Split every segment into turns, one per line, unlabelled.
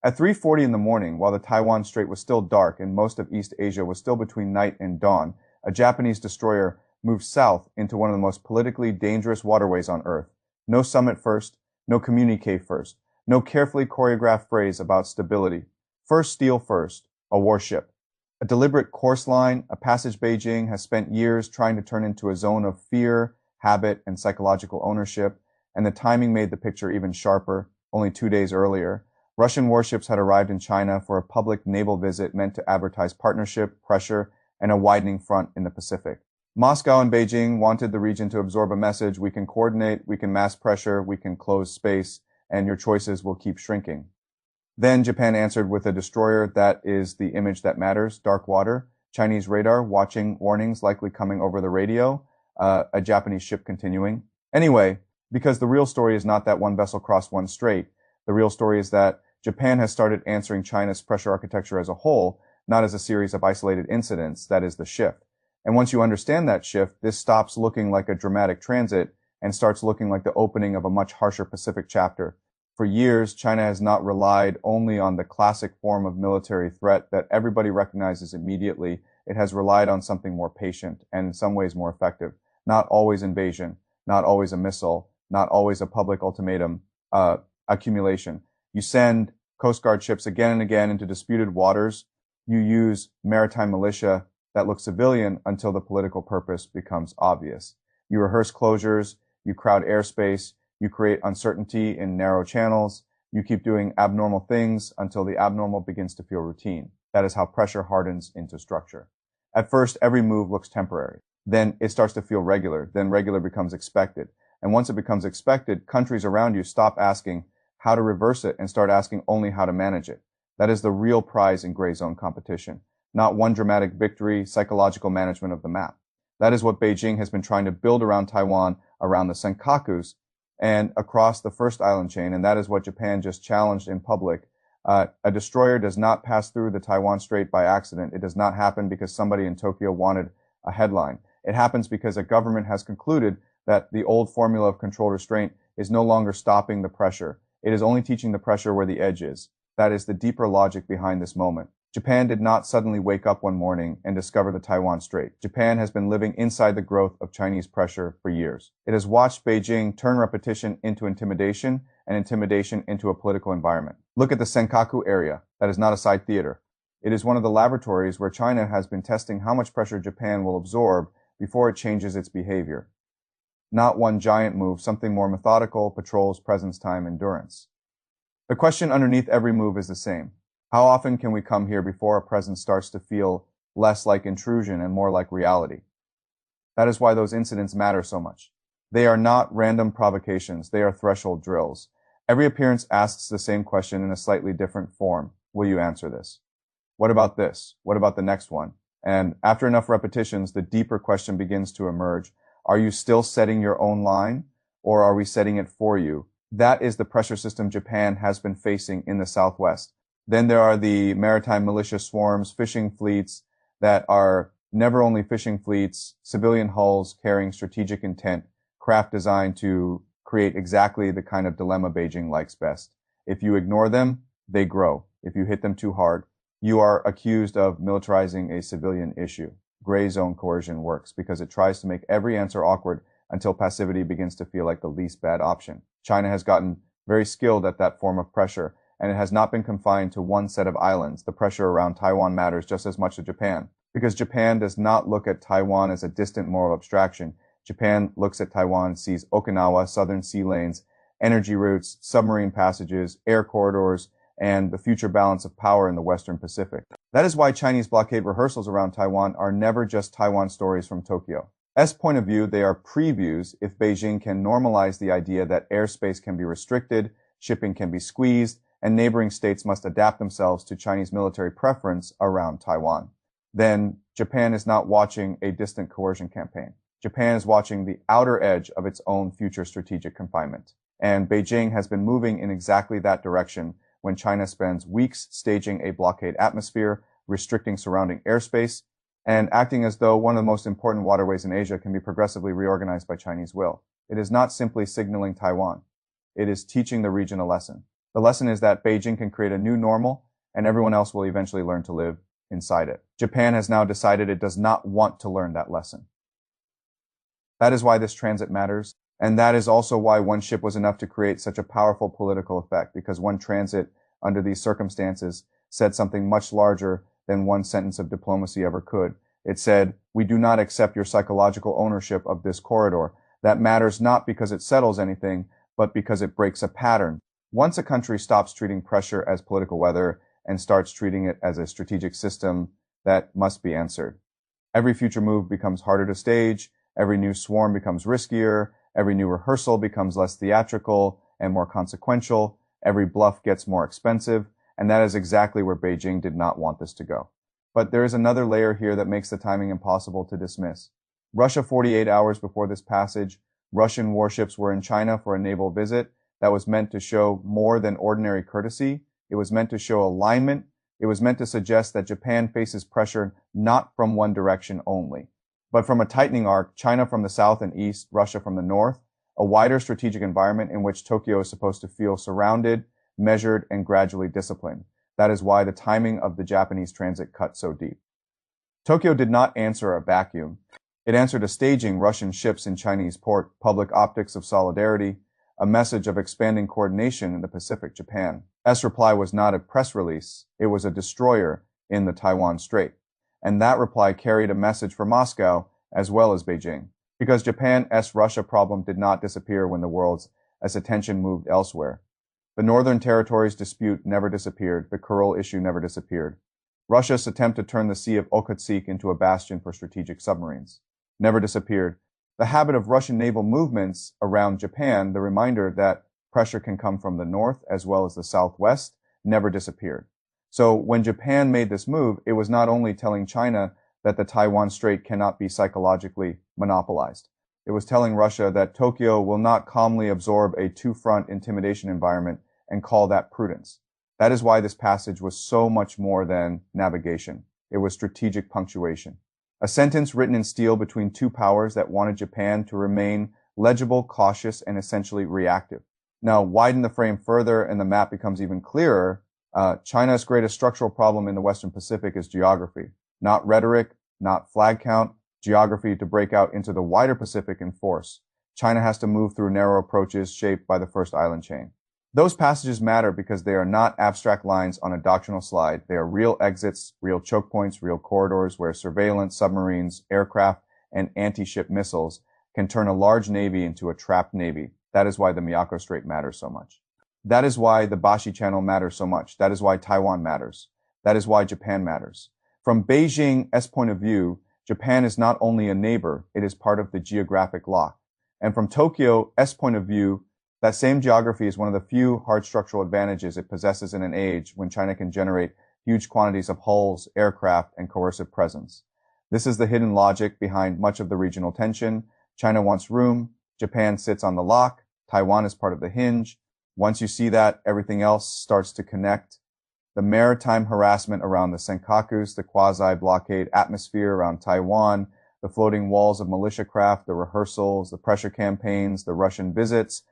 At 3:40 in the morning, while the Taiwan Strait was still dark and most of East Asia was still between night and dawn, a Japanese destroyer moved south into one of the most politically dangerous waterways on Earth. No summit first, no communique first, no carefully choreographed phrase about stability. First steel first, a warship. A deliberate course line, a passage Beijing has spent years trying to turn into a zone of fear, habit, and psychological ownership, and the timing made the picture even sharper. Only 2 days earlier, Russian warships had arrived in China for a public naval visit meant to advertise partnership, pressure, and a widening front in the Pacific. Moscow and Beijing wanted the region to absorb a message: we can coordinate, we can mass pressure, we can close space, and your choices will keep shrinking. Then Japan answered with a destroyer that is the image that matters: dark water, Chinese radar watching warnings likely coming over the radio, a Japanese ship continuing. Anyway, because the real story is not that one vessel crossed one strait, the real story is that Japan has started answering China's pressure architecture as a whole, not as a series of isolated incidents. That is the shift. And once you understand that shift, this stops looking like a dramatic transit and starts looking like the opening of a much harsher Pacific chapter. For years, China has not relied only on the classic form of military threat that everybody recognizes immediately. It has relied on something more patient and in some ways more effective. Not always invasion, not always a missile, not always a public ultimatum, accumulation. You send Coast Guard ships again and again into disputed waters. You use maritime militia that look civilian until the political purpose becomes obvious. You rehearse closures, you crowd airspace, you create uncertainty in narrow channels, you keep doing abnormal things until the abnormal begins to feel routine. That is how pressure hardens into structure. At first, every move looks temporary. Then it starts to feel regular. Then regular becomes expected. And once it becomes expected, countries around you stop asking how to reverse it and start asking only how to manage it. That is the real prize in gray zone competition. Not one dramatic victory, psychological management of the map. That is what Beijing has been trying to build around Taiwan, around the Senkakus, and across the first island chain, and that is what Japan just challenged in public. A destroyer does not pass through the Taiwan Strait by accident. It does not happen because somebody in Tokyo wanted a headline. It happens because a government has concluded that the old formula of controlled restraint is no longer stopping the pressure. It is only teaching the pressure where the edge is. That is the deeper logic behind this moment. Japan did not suddenly wake up one morning and discover the Taiwan Strait. Japan has been living inside the growth of Chinese pressure for years. It has watched Beijing turn repetition into intimidation and intimidation into a political environment. Look at the Senkaku area. That is not a side theater. It is one of the laboratories where China has been testing how much pressure Japan will absorb before it changes its behavior. Not one giant move, something more methodical: patrols, presence time, endurance. The question underneath every move is the same. How often can we come here before a presence starts to feel less like intrusion and more like reality? That is why those incidents matter so much. They are not random provocations. They are threshold drills. Every appearance asks the same question in a slightly different form. Will you answer this? What about this? What about the next one? And after enough repetitions, the deeper question begins to emerge. Are you still setting your own line, or are we setting it for you? That is the pressure system Japan has been facing in the Southwest. Then there are the maritime militia swarms, fishing fleets that are never only fishing fleets, civilian hulls carrying strategic intent, craft designed to create exactly the kind of dilemma Beijing likes best. If you ignore them, they grow. If you hit them too hard, you are accused of militarizing a civilian issue. Gray zone coercion works because it tries to make every answer awkward until passivity begins to feel like the least bad option. China has gotten very skilled at that form of pressure, and it has not been confined to one set of islands. The pressure around Taiwan matters just as much to Japan, because Japan does not look at Taiwan as a distant moral abstraction. Japan looks at Taiwan, sees Okinawa, southern sea lanes, energy routes, submarine passages, air corridors, and the future balance of power in the Western Pacific. That is why Chinese blockade rehearsals around Taiwan are never just Taiwan stories from Tokyo. As point of view, they are previews if Beijing can normalize the idea that airspace can be restricted, shipping can be squeezed, and neighboring states must adapt themselves to Chinese military preference around Taiwan. Then Japan is not watching a distant coercion campaign. Japan is watching the outer edge of its own future strategic confinement. And Beijing has been moving in exactly that direction when China spends weeks staging a blockade atmosphere, restricting surrounding airspace, and acting as though one of the most important waterways in Asia can be progressively reorganized by Chinese will. It is not simply signaling Taiwan. It is teaching the region a lesson. The lesson is that Beijing can create a new normal, and everyone else will eventually learn to live inside it. Japan has now decided it does not want to learn that lesson. That is why this transit matters, and that is also why one ship was enough to create such a powerful political effect, because one transit under these circumstances said something much larger than one sentence of diplomacy ever could. It said, "We do not accept your psychological ownership of this corridor." That matters not because it settles anything, but because it breaks a pattern. Once a country stops treating pressure as political weather and starts treating it as a strategic system that must be answered, every future move becomes harder to stage, every new swarm becomes riskier, every new rehearsal becomes less theatrical and more consequential, every bluff gets more expensive, and that is exactly where Beijing did not want this to go. But there is another layer here that makes the timing impossible to dismiss. Russia 48 hours before this passage, Russian warships were in China for a naval visit that was meant to show more than ordinary courtesy. It was meant to show alignment. It was meant to suggest that Japan faces pressure not from one direction only, but from a tightening arc, China from the south and east, Russia from the north, a wider strategic environment in which Tokyo is supposed to feel surrounded, measured, and gradually disciplined. That is why the timing of the Japanese transit cut so deep. Tokyo did not answer a vacuum. It answered a staging Russian ships in Chinese port, public optics of solidarity, a message of expanding coordination in the Pacific. Japan's reply was not a press release, it was a destroyer in the Taiwan Strait. And that reply carried a message for Moscow as well as Beijing, because Japan's Russia problem did not disappear when the world's attention moved elsewhere. The Northern Territories dispute never disappeared, the Kuril issue never disappeared. Russia's attempt to turn the Sea of Okhotsk into a bastion for strategic submarines never disappeared. The habit of Russian naval movements around Japan, the reminder that pressure can come from the north as well as the southwest, never disappeared. So when Japan made this move, it was not only telling China that the Taiwan Strait cannot be psychologically monopolized. It was telling Russia that Tokyo will not calmly absorb a two-front intimidation environment and call that prudence. That is why this passage was so much more than navigation. It was strategic punctuation. A sentence written in steel between two powers that wanted Japan to remain legible, cautious, and essentially reactive. Now, widen the frame further and the map becomes even clearer. China's greatest structural problem in the Western Pacific is geography, not rhetoric, not flag count, geography to break out into the wider Pacific in force. China has to move through narrow approaches shaped by the first island chain. Those passages matter because they are not abstract lines on a doctrinal slide. They are real exits, real choke points, real corridors where surveillance, submarines, aircraft, and anti-ship missiles can turn a large navy into a trapped navy. That is why the Miyako Strait matters so much. That is why the Bashi Channel matters so much. That is why Taiwan matters. That is why Japan matters. From Beijing's point of view, Japan is not only a neighbor, it is part of the geographic lock. And from Tokyo's point of view, that same geography is one of the few hard structural advantages it possesses in an age when China can generate huge quantities of hulls, aircraft, and coercive presence. This is the hidden logic behind much of the regional tension. China wants room, Japan sits on the lock, Taiwan is part of the hinge. Once you see that, everything else starts to connect. The maritime harassment around the Senkakus, the quasi-blockade atmosphere around Taiwan, the floating walls of militia craft, the rehearsals, the pressure campaigns, the Russian visits,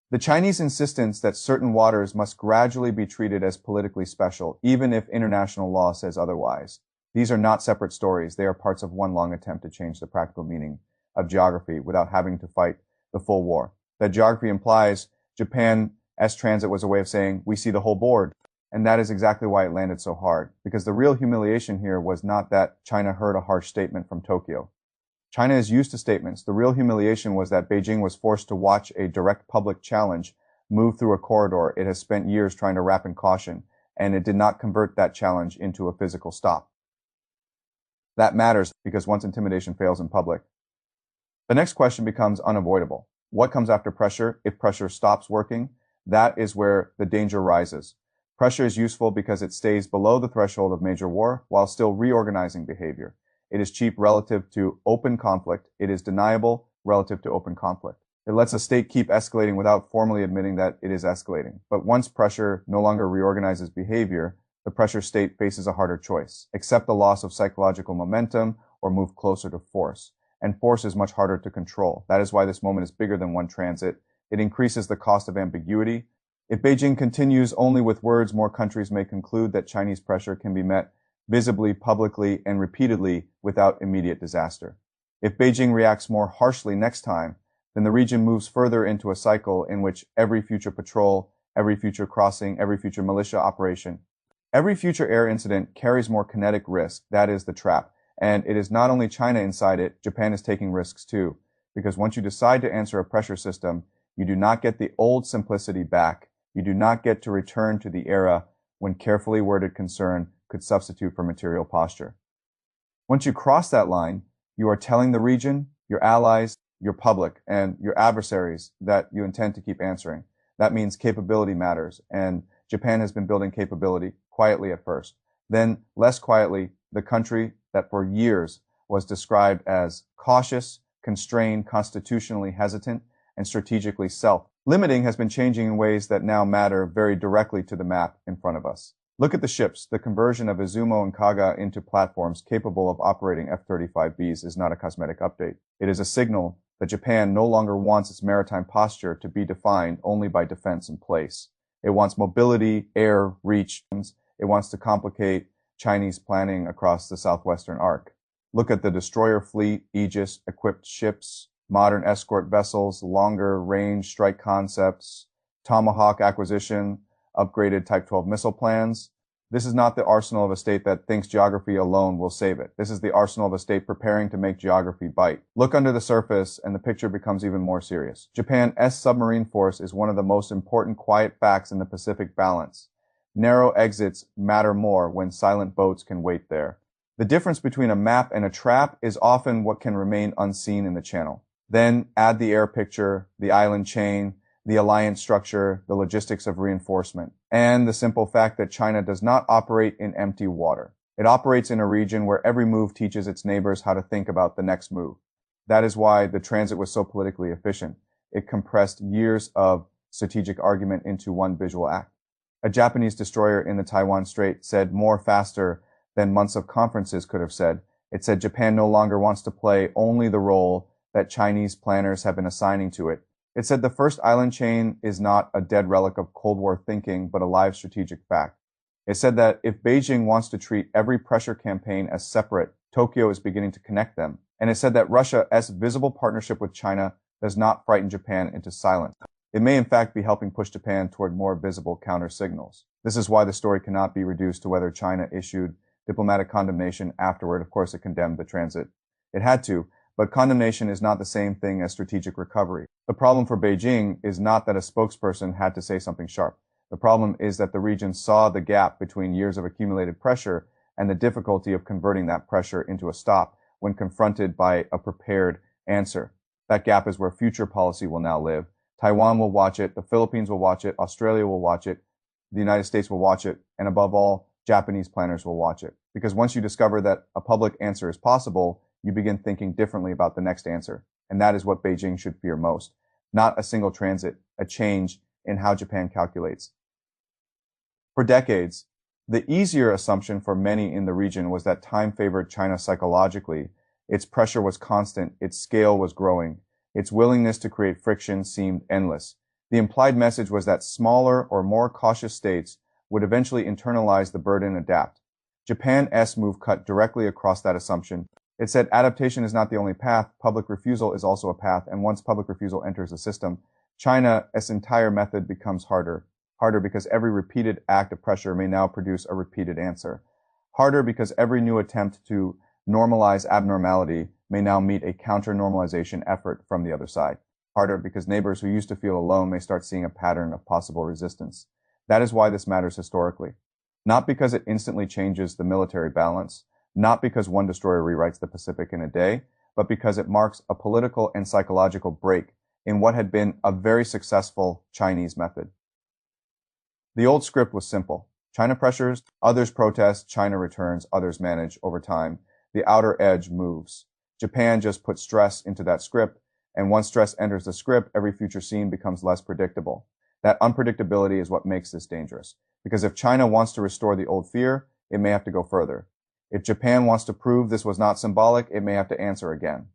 the Chinese insistence that certain waters must gradually be treated as politically special, even if international law says otherwise. These are not separate stories. They are parts of one long attempt to change the practical meaning of geography without having to fight the full war. That geography implies Japan's transit was a way of saying, we see the whole board. And that is exactly why it landed so hard. Because the real humiliation here was not that China heard a harsh statement from Tokyo. China is used to statements. The real humiliation was that Beijing was forced to watch a direct public challenge move through a corridor it has spent years trying to wrap in caution, and it did not convert that challenge into a physical stop. That matters because once intimidation fails in public, the next question becomes unavoidable. What comes after pressure? If pressure stops working, that is where the danger rises. Pressure is useful because it stays below the threshold of major war while still reorganizing behavior. It is cheap relative to open conflict. It is deniable relative to open conflict. It lets a state keep escalating without formally admitting that it is escalating. But once pressure no longer reorganizes behavior, the pressure state faces a harder choice. Accept the loss of psychological momentum or move closer to force. And force is much harder to control. That is why this moment is bigger than one transit. It increases the cost of ambiguity. If Beijing continues only with words, more countries may conclude that Chinese pressure can be met visibly, publicly, and repeatedly without immediate disaster. If Beijing reacts more harshly next time, then the region moves further into a cycle in which every future patrol, every future crossing, every future militia operation, every future air incident carries more kinetic risk. That is the trap. And it is not only China inside it, Japan is taking risks too. Because once you decide to answer a pressure system, you do not get the old simplicity back. You do not get to return to the era when carefully worded concern could substitute for material posture. Once you cross that line, you are telling the region, your allies, your public, and your adversaries that you intend to keep answering. That means capability matters, and Japan has been building capability quietly at first. Then, less quietly, the country that for years was described as cautious, constrained, constitutionally hesitant, and strategically self-limiting has been changing in ways that now matter very directly to the map in front of us. Look at the ships. The conversion of Izumo and Kaga into platforms capable of operating F-35Bs is not a cosmetic update. It is a signal that Japan no longer wants its maritime posture to be defined only by defense in place. It wants mobility, air, reach. It wants to complicate Chinese planning across the southwestern arc. Look at the destroyer fleet, Aegis, equipped ships, modern escort vessels, longer range strike concepts, Tomahawk acquisition, upgraded Type 12 missile plans. This is not the arsenal of a state that thinks geography alone will save it. This is the arsenal of a state preparing to make geography bite. Look under the surface and the picture becomes even more serious. Japan's submarine force is one of the most important quiet facts in the Pacific balance. Narrow exits matter more when silent boats can wait there. The difference between a map and a trap is often what can remain unseen in the channel. Then add the air picture, the island chain, the alliance structure, the logistics of reinforcement, and the simple fact that China does not operate in empty water. It operates in a region where every move teaches its neighbors how to think about the next move. That is why the transit was so politically efficient. It compressed years of strategic argument into one visual act. A Japanese destroyer in the Taiwan Strait said more faster than months of conferences could have said. It said Japan no longer wants to play only the role that Chinese planners have been assigning to it. It said the first island chain is not a dead relic of Cold War thinking, but a live strategic fact. It said that if Beijing wants to treat every pressure campaign as separate, Tokyo is beginning to connect them. And it said that Russia's visible partnership with China does not frighten Japan into silence. It may in fact be helping push Japan toward more visible counter signals. This is why the story cannot be reduced to whether China issued diplomatic condemnation afterward. Of course, it condemned the transit. It had to. But condemnation is not the same thing as strategic recovery. The problem for Beijing is not that a spokesperson had to say something sharp. The problem is that the region saw the gap between years of accumulated pressure and the difficulty of converting that pressure into a stop when confronted by a prepared answer. That gap is where future policy will now live. Taiwan will watch it, the Philippines will watch it, Australia will watch it, the United States will watch it, and above all, Japanese planners will watch it. Because once you discover that a public answer is possible, you begin thinking differently about the next answer. And that is what Beijing should fear most. Not a single transit, a change in how Japan calculates. For decades, the easier assumption for many in the region was that time favored China psychologically. Its pressure was constant, its scale was growing, its willingness to create friction seemed endless. The implied message was that smaller or more cautious states would eventually internalize the burden and adapt. Japan's move cut directly across that assumption. It said adaptation is not the only path, public refusal is also a path, and once public refusal enters the system, China's entire method becomes harder because every repeated act of pressure may now produce a repeated answer. Harder because every new attempt to normalize abnormality may now meet a counter-normalization effort from the other side. Harder because neighbors who used to feel alone may start seeing a pattern of possible resistance. That is why this matters historically. Not because it instantly changes the military balance, not because one destroyer rewrites the Pacific in a day, but because it marks a political and psychological break in what had been a very successful Chinese method. The old script was simple. China pressures, others protest, China returns, others manage. Over time, the outer edge moves. Japan just put stress into that script, and once stress enters the script, every future scene becomes less predictable. That unpredictability is what makes this dangerous. Because if China wants to restore the old fear, it may have to go further. If Japan wants to prove this was not symbolic, it may have to answer again.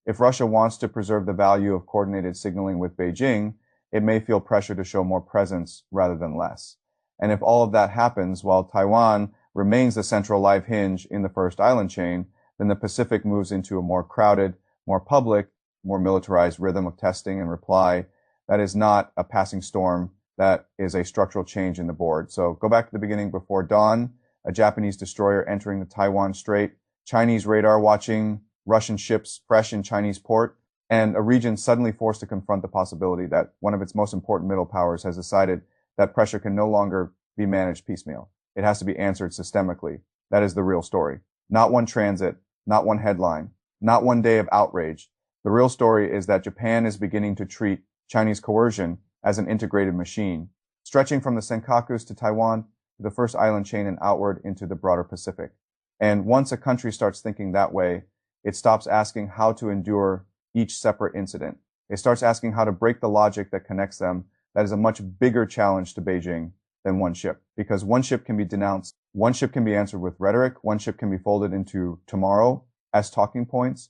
If Russia wants to preserve the value of coordinated signaling with Beijing, it may feel pressure to show more presence rather than less. And if all of that happens while Taiwan remains the central live hinge in the first island chain, then the Pacific moves into a more crowded, more public, more militarized rhythm of testing and reply. That is not a passing storm. That is a structural change in the board. So go back to the beginning before dawn, a Japanese destroyer entering the Taiwan Strait, Chinese radar watching Russian ships fresh in Chinese port, and a region suddenly forced to confront the possibility that one of its most important middle powers has decided that pressure can no longer be managed piecemeal. It has to be answered systemically. That is the real story. Not one transit, not one headline, not one day of outrage. The real story is that Japan is beginning to treat Chinese coercion as an integrated machine, stretching from the Senkakus to Taiwan to the first island chain and outward into the broader Pacific. And once a country starts thinking that way, it stops asking how to endure each separate incident. It starts asking how to break the logic that connects them. That is a much bigger challenge to Beijing than one ship, because one ship can be denounced, one ship can be answered with rhetoric, one ship can be folded into tomorrow as talking points,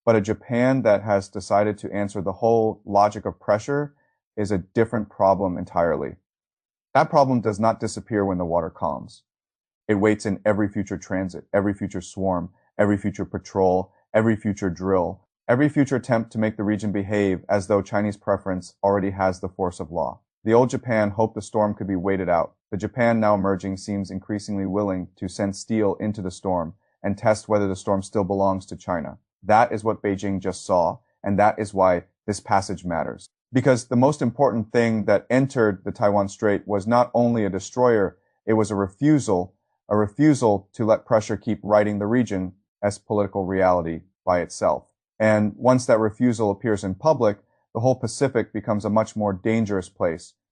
but a Japan that has decided to answer the whole logic of pressure is a different problem entirely. That problem does not disappear when the water calms. It waits in every future transit, every future swarm, every future patrol, every future drill, every future attempt to make the region behave as though Chinese preference already has the force of law. The old Japan hoped the storm could be waited out. The Japan now emerging seems increasingly willing to send steel into the storm and test whether the storm still belongs to China. That is what Beijing just saw, and that is why this passage matters. Because the most important thing that entered the Taiwan Strait was not only a destroyer, it was a refusal to let pressure keep writing the region as political reality by itself. And once that refusal appears in public, the whole Pacific becomes a much more dangerous place